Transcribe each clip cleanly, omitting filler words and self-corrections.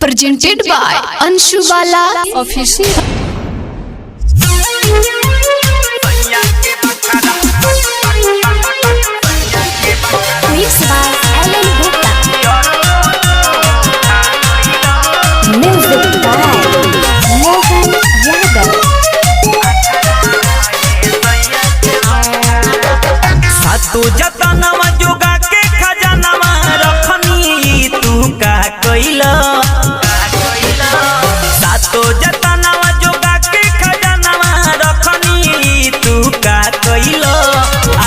presented by Anshu Bala Official. Mixed by Alan Gupta. Music by Mohan Yadav. सातु जतनवा जोगा के खजानवा रखनी तू का कइला। सातु जतनवा जोगा के खजानवा रखनी तू का कइला।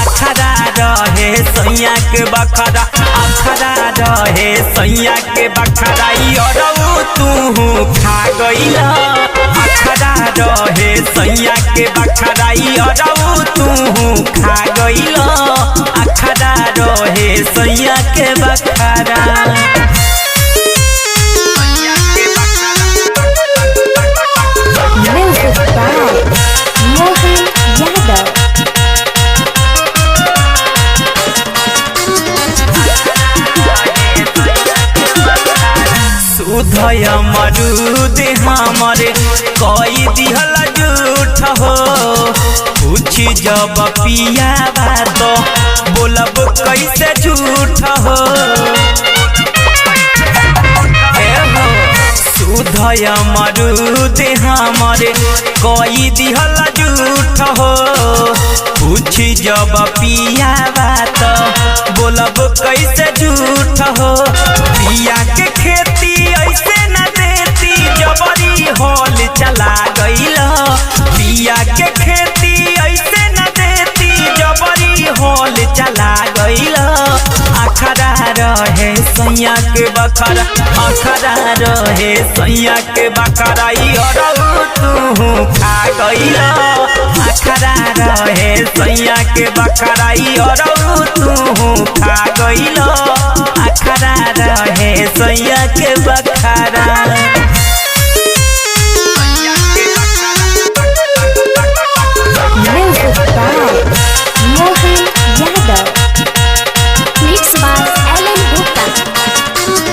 अखरा रहे सैया के बखरा, अखरा रहे सैया के बखरा यरौ तू खा गइला। अखरा रहे सैया के बखरा यरौ तू खा गइला। अखरा रहे सैया के बखरा। Music by Mohan Yadav. सुधय मरुद हमरे कई दिहल झूठ हो। पूछी जब पिया बात बोलब कैसे झूठ हो। सुधय मरुद हमरे कई दिहल झूठ हो। पूछी जब पिया बात बोलब कैसे झूठ हो। पिया के खेती ऐसे न देती जबरी हॉल चला गइला। पिया के खेती ऐसे न देती जबरी हॉल चला गइला। अखरा रहे सैया के बखरा, अखरा रहे सैया के बखरा यरौ तू खा गइला। अखरा रहे सैया के बखरा यरौ तू खा गइला। अखरा रहे सैया के बखरा। Music by Mohan Yadav. Mixed by Alan Gupta.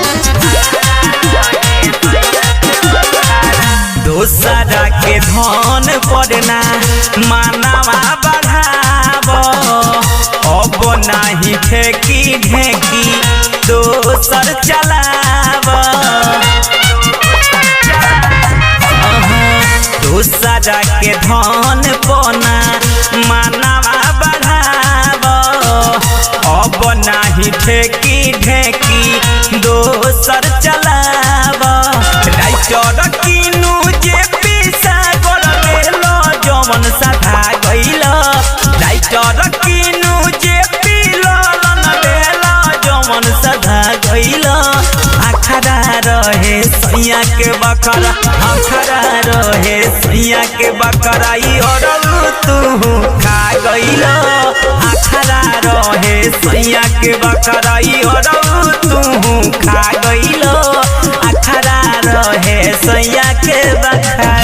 दोसरा के धन पड़ना मानवा बढ़ाव। अब नाही ठेकी ढेकी दोसर चलाव। दोसरा के धन पना मानवा बढ़ाव। अब नाही ठेकी ढेकी दोसर चलाव। राइटर किनू जे पीसा कर देलो जवन सधा गइला। राइटर किनू जे पीलन देलो जवन सधा गइला। अखरा रहे सैया के बखरा, अखरा रहे सैया के बखरा यरौ तू खा गइला। अखरा रहे सैया के बखरा यरौ तू खा गइला। अखरा रहे सैया के बखरा।